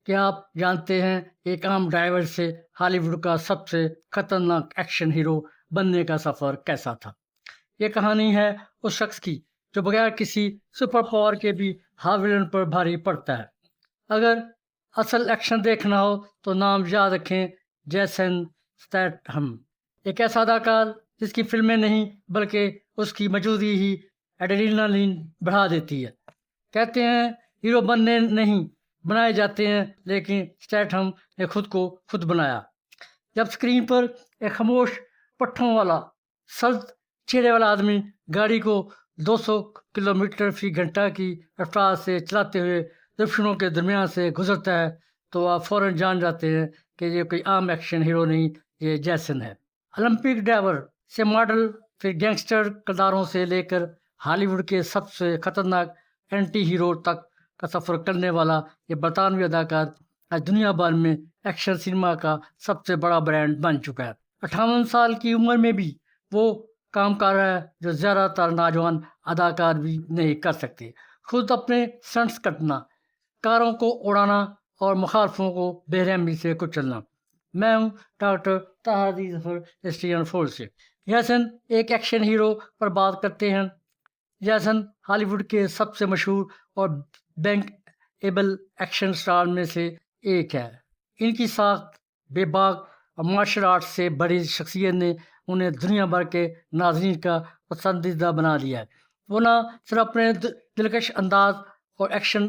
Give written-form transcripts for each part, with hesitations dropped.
کیا آپ جانتے ہیں ایک عام ڈرائیور سے ہالی ووڈ کا سب سے خطرناک ایکشن ہیرو بننے کا سفر کیسا تھا؟ یہ کہانی ہے اس شخص کی جو بغیر کسی سپر پاور کے بھی ہر ولن پر بھاری پڑتا ہے۔ اگر اصل ایکشن دیکھنا ہو تو نام یاد رکھیں، جیسن سٹیتھم، ایک ایسا اداکار جس کی فلمیں نہیں بلکہ اس کی موجودگی ہی ایڈرینالین بڑھا دیتی ہے۔ کہتے ہیں ہیرو بننے نہیں بنائے جاتے ہیں، لیکن سٹیتھم نے خود کو خود بنایا۔ جب اسکرین پر ایک خاموش پٹھوں والا سرد چہرے والا آدمی گاڑی کو 200 کلومیٹر فی گھنٹہ کی رفتار سے چلاتے ہوئے دشمنوں کے درمیان سے گزرتا ہے تو آپ فوراً جان جاتے ہیں کہ یہ کوئی عام ایکشن ہیرو نہیں، یہ جیسن ہے۔ اولمپک ڈرائیور سے ماڈل، پھر گینگسٹر کرداروں سے لے کر ہالی ووڈ کے سب سے خطرناک اینٹی ہیرو تک کا سفر کرنے والا یہ برطانوی اداکار آج دنیا بھر میں ایکشن سینما کا سب سے بڑا برانڈ بن چکا ہے۔ 58 سال کی عمر میں بھی وہ کام کر رہا ہے جو زیادہ تر نوجوان اداکار بھی نہیں کر سکتے۔ خود اپنے سٹنٹس کرنا، کاروں کو اڑانا اور مخالفوں کو بے رحمی سے کچلنا۔ میں ہوں ڈاکٹر طاہر عزیز ظفر اسٹیئن فورس سے۔ جیسن ایک ایکشن ہیرو پر بات کرتے ہیں۔ جیسن ہالی ووڈ کے سب سے مشہور اور بینک ایبل ایکشن سٹار میں سے ایک ہے۔ ان کی ساخت بے باک اور مارشل آرٹس سے بڑی شخصیت نے انہیں دنیا بھر کے ناظرین کا پسندیدہ بنا دیا ہے۔ وہ نہ صرف اپنے دلکش انداز اور ایکشن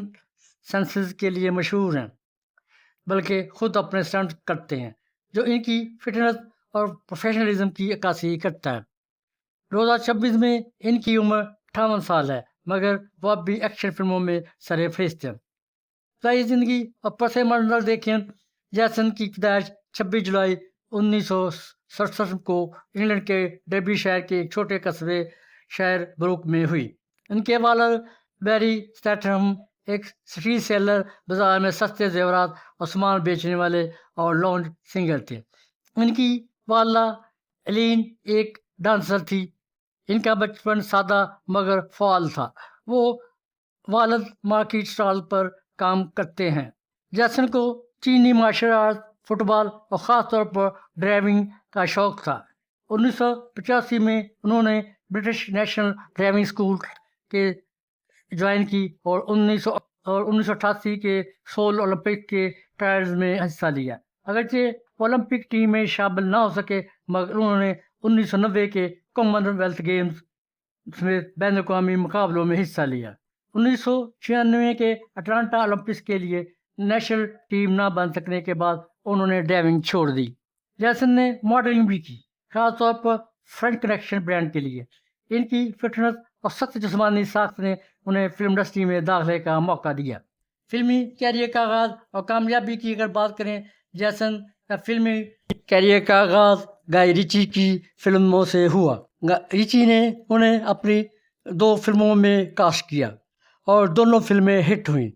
سینسز کے لیے مشہور ہیں بلکہ خود اپنے سٹنٹ کرتے ہیں جو ان کی فٹنس اور پروفیشنلزم کی عکاسی کرتا ہے۔ 2026 میں ان کی عمر 58 سال ہے، مگر وہ اب بھی ایکشن فلموں میں سر فہرست ہیں۔ ظاہری زندگی اور پس منظر دیکھیں۔ جیسن کی پیدائش 26 جولائی 1967 کو انگلینڈ کے ڈربی شہر کے ایک چھوٹے قصبے شہر بروک میں ہوئی۔ ان کے والد بیری سٹیتھم ایک اسٹریٹ سیلر، بازار میں سستے زیورات اور سامان بیچنے والے اور لاؤنج سنگر تھے۔ ان کی والدہ ایلین ایک ڈانسر تھی۔ ان کا بچپن سادہ مگر فعال تھا۔ وہ والد مارکیٹ اسٹال پر کام کرتے ہیں۔ جیسن کو چینی مارشل آرٹ، فٹ بال اور خاص طور پر ڈرائیونگ کا شوق تھا۔ 1985 میں انہوں نے برٹش نیشنل ڈرائیونگ اسکول کے جوائن کی اور 1988 کے سول اولمپک کے ٹرائلز میں حصہ لیا۔ اگرچہ اولمپک ٹیم میں شامل نہ ہو سکے مگر انہوں نے 1990 کے کامن ویلتھ گیمز میں بین الاقوامی مقابلوں میں حصہ لیا۔ 1996 کے اٹلانٹا اولمپکس کے لیے نیشنل ٹیم نہ بن سکنے کے بعد انہوں نے ڈرائیونگ چھوڑ دی۔ جیسن نے ماڈلنگ بھی کی، خاص طور پر فرینچ کنیکشن برانڈ کے لیے۔ ان کی فٹنس اور سخت جسمانی ساخت نے انہیں فلم انڈسٹری میں داخلے کا موقع دیا۔ فلمی کیریئر کا آغاز اور کامیابی کی اگر بات کریں، جیسن کا فلمی کیریئر کا آغاز گائی ریچی کی فلموں سے ہوا۔ ریچی نے انہیں اپنی 2 فلموں میں کاسٹ کیا اور دونوں فلمیں ہٹ ہوئیں۔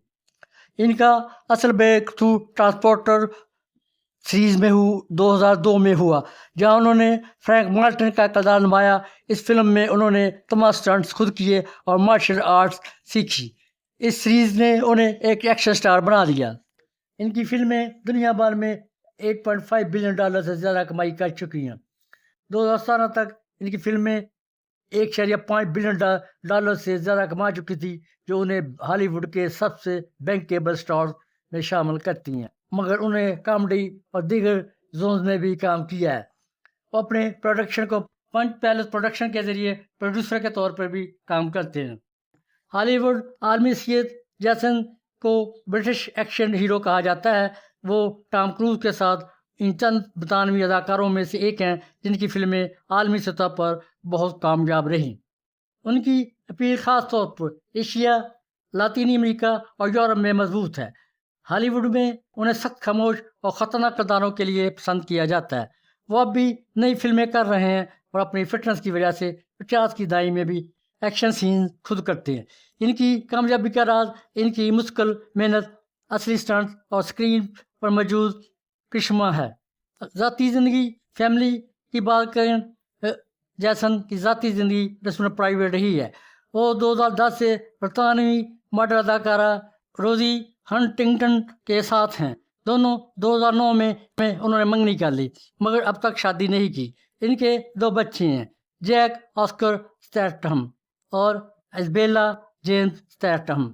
ان کا اصل بریک تھرو ٹرانسپورٹر سیریز میں 2002 میں ہوا، جہاں انہوں نے فرینک مارٹن کا کردار نبھایا۔ اس فلم میں انہوں نے تمام سٹنٹس خود کیے اور مارشل آرٹس سیکھی۔ اس سیریز نے انہیں ایک ایکشن سٹار بنا دیا۔ ان کی فلمیں دنیا بھر میں $8.5 بلین سے زیادہ کمائی کر چکی ہیں۔ 2017 تک ان کی فلمیں $1.5 بلین سے زیادہ کما چکی تھی، جو انہیں ہالی ووڈ کے سب سے بینکیبل سٹارز میں شامل کرتی ہیں، مگر انہیں کامیڈی اور دیگر زونز میں بھی کام کیا ہے۔ وہ اپنے پروڈکشن کو پنچ پیلس پروڈکشن کے ذریعے پروڈیوسر کے طور پر بھی کام کرتے ہیں۔ ہالی ووڈ عالمی حیثیت جیسن کو برٹش ایکشن ہیرو کہا جاتا ہے۔ وہ ٹام کروز کے ساتھ ان چند برطانوی اداکاروں میں سے ایک ہیں جن کی فلمیں عالمی سطح پر بہت کامیاب رہیں۔ ان کی اپیل خاص طور پر ایشیا، لاطینی امریکہ اور یورپ میں مضبوط ہے۔ ہالی ووڈ میں انہیں سخت، خاموش اور خطرناک کرداروں کے لیے پسند کیا جاتا ہے۔ وہ اب بھی نئی فلمیں کر رہے ہیں اور اپنی فٹنس کی وجہ سے 50 کی دہائی میں بھی ایکشن سین خود کرتے ہیں۔ ان کی کامیابی کا راز ان کی مستقل محنت، اصلی سٹنٹس اور اسکرین پر موجود کرشمہ ہے۔ ذاتی زندگی، فیملی کی بات کریں، جیسن کی ذاتی زندگی رسم پرائیویٹ رہی ہے۔ وہ 2010 سے برطانوی ماڈل اداکارہ روزی ہنٹنگٹن کے ساتھ ہیں. دونوں 2009 میں انہوں نے منگنی کر لی مگر اب تک شادی نہیں کی. ان کے 2 بچے ہیں، جیک آسکر سٹیٹھم اور ایزابیلا جیمس سٹیٹھم.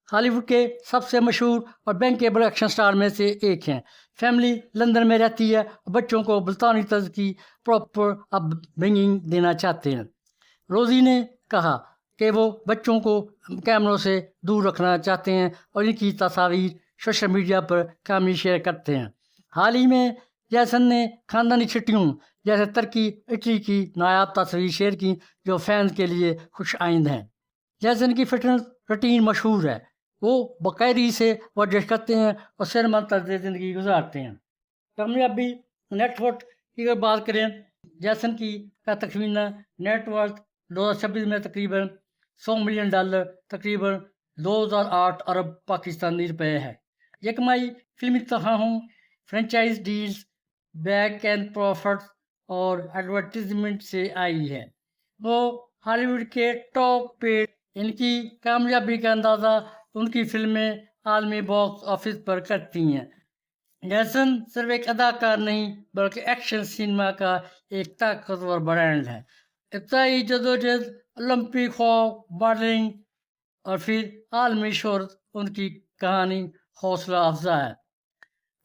ہالی ووڈ کے سب سے مشہور اور بینکیبل ایکشن سٹار میں سے ایک ہیں. فیملی لندن میں رہتی ہے اور بچوں کو برطانوی طرز کی پراپر اپ برنگنگ دینا چاہتے ہیں. روزی نے کہا کہ وہ بچوں کو کیمروں سے دور رکھنا چاہتے ہیں اور ان کی تصاویر سوشل میڈیا پر کامی شیئر کرتے ہیں. حال ہی میں جیسن نے خاندانی چھٹیوں جیسے ترکی اٹلی کی نایاب تصویر شیئر کی جو فینس کے لیے خوش آئند ہیں. جیسن کی فٹنس روٹین مشہور ہے. وہ باقاعدگی سے ورزش کرتے ہیں اور صحتمند طرز زندگی گزارتے ہیں. کامیابی نیٹ ورتھ کی اگر بات کریں، جیسن کی کا تخمینہ نیٹ ورتھ 2026 میں تقریباً $100 ملین، تقریباً 2008 ارب پاکستانی روپے ہے. یہ کمائی فلمی تنخواہوں، franchise deals, back end profits اور ایڈورٹیزمنٹ سے آئی ہے. وہ ہالی ووڈ کے ٹاپ پیڈ. ان کی کامیابی کا اندازہ ان کی فلمیں عالمی باکس آفس پر کرتی ہیں. جیسن صرف ایک اداکار نہیں بلکہ ایکشن سینما کا ایک طاقتور برانڈ ہے. ابتدائی جدوجہد، اولمپک خواب، ماڈلنگ اور پھر عالمی شہرت ان کی کہانی حوصلہ افزا ہے.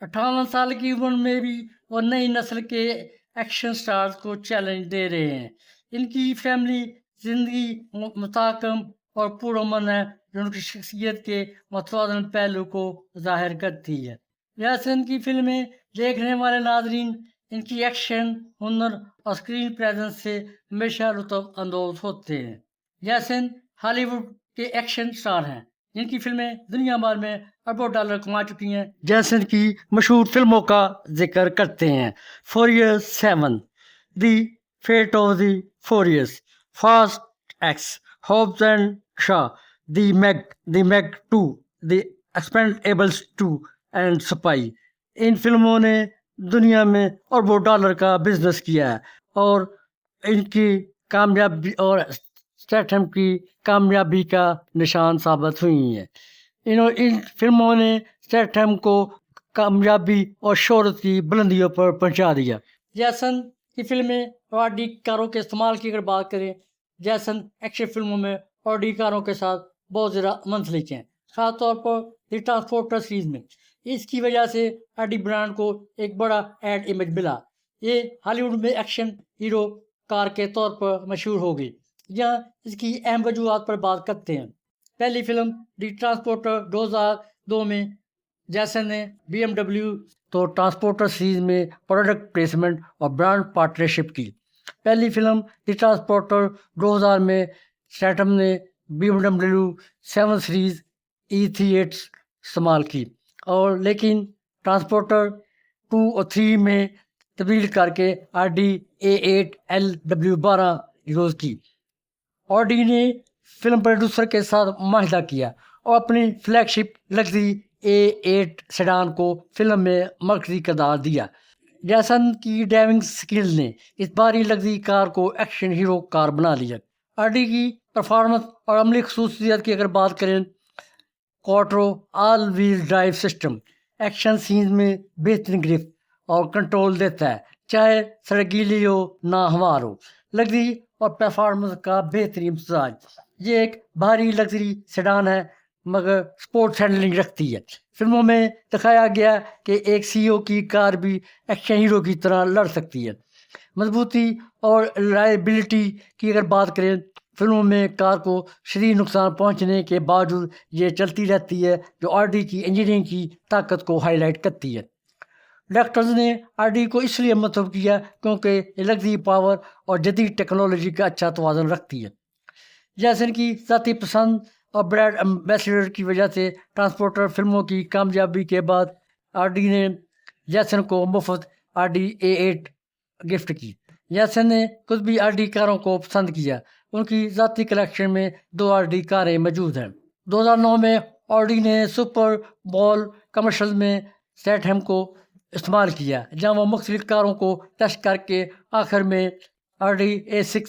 58 سال کی عمر میں بھی وہ نئی نسل کے ایکشن سٹارز کو چیلنج دے رہے ہیں. ان کی فیملی زندگی مستحکم اور پرامن ہے جو ان کی شخصیت کے متوازن پہلو کو ظاہر کرتی ہے. یاسین کی فلمیں دیکھنے والے ناظرین ان کی ایکشن، ہنر اور اسکرین پریزنس سے ہمیشہ لطف اندوز ہوتے ہیں. یاسین ہالی ووڈ کے ایکشن سٹار ہیں جن کی فلمیں دنیا بھر میں اربوں ڈالر کما چکی ہیں. جیسن کی مشہور فلموں کا ذکر کرتے ہیں: Furious 7، the Fate of the Furious, Fast X, Hobbs and Shaw, the Meg 2، the Expendables 2 and Spy. ان فلموں نے دنیا میں اربوں ڈالر کا بزنس کیا ہے اور ان کی کامیابی اور اسٹیٹھم کی کامیابی کا نشان ثابت ہوئی ہیں. ان فلموں نے اسٹیٹھم کو کامیابی اور شہرت کی بلندیوں پر پہنچا دیا. جیسن کی فلمیں آڈی کاروں کے استعمال کی اگر بات کریں، جیسن ایکشن فلموں میں آڈی کاروں کے ساتھ بہت زیادہ منسلک ہیں، خاص طور پر دی ٹرانسپورٹر سیریز میں. اس کی وجہ سے آڈی برانڈ کو ایک بڑا ایڈ امیج ملا. یہ ہالی ووڈ میں ایکشن ہیرو کار کے طور پر مشہور ہو گئی. یہاں اس کی اہم وجوہات پر بات کرتے ہیں. پہلی فلم دی ٹرانسپورٹر 2002 میں جیسن نے BMW تو ٹرانسپورٹر سیریز میں پروڈکٹ پلیسمنٹ اور برانڈ پارٹنرشپ کی. پہلی فلم دی ٹرانسپورٹر 2000 میں اسٹیٹھم نے BMW 7 سیریز E38 استعمال کی اور لیکن ٹرانسپورٹر 2 اور 3 میں تبدیل کر کے RD A8 LW12 یوز کی. آڈی نے فلم پروڈیوسر کے ساتھ معاہدہ کیا اور اپنی فلیگ شپ لگژری A8 سیڈان کو فلم میں مرکزی کردار دیا. جیسن کی ڈرائیونگ سکل نے اس بھاری لگژری کار کو ایکشن ہیرو کار بنا لیا. آڈی کی پرفارمنس اور عملی خصوصیت کی اگر بات کریں، Quattro all wheel drive system action scenes میں بہترین گرفت اور کنٹرول دیتا ہے، چاہے سڑک گیلی ہو نہ ہموار ہو. لگژری اور پرفارمنس کا بہترین امتزاج. یہ ایک بھاری لگژری سیڈان ہے مگر سپورٹس ہینڈلنگ رکھتی ہے. فلموں میں دکھایا گیا کہ ایک CEO کی کار بھی ایکشن ہیرو کی طرح لڑ سکتی ہے. مضبوطی اور ریلائبلٹی کی اگر بات کریں، فلموں میں کار کو شدید نقصان پہنچنے کے باوجود یہ چلتی رہتی ہے جو آرڈی کی انجینئرنگ کی طاقت کو ہائی لائٹ کرتی ہے. ڈائریکٹرز نے آرڈی کو اس لیے منتخب کیا کیونکہ یہ لگژری پاور اور جدید ٹیکنالوجی کا اچھا توازن رکھتی ہے. جیسن کی ذاتی پسند اور برانڈ ایمبیسڈر کی وجہ سے ٹرانسپورٹر فلموں کی کامیابی کے بعد آرڈی نے جیسن کو مفت RD A8 گفٹ کی. جیسن نے خود بھی RD کاروں کو پسند کیا. ان کی ذاتی کلیکشن میں 2 RD کاریں موجود ہیں. 2009 میں آرڈی نے سپر بول کمرشل میں اسٹیٹھم کو استعمال کیا جہاں وہ مختلف کاروں کو ٹیسٹ کر کے آخر میں RD-A6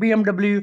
BMW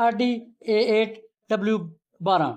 RD-A8W12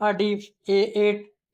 RD-A8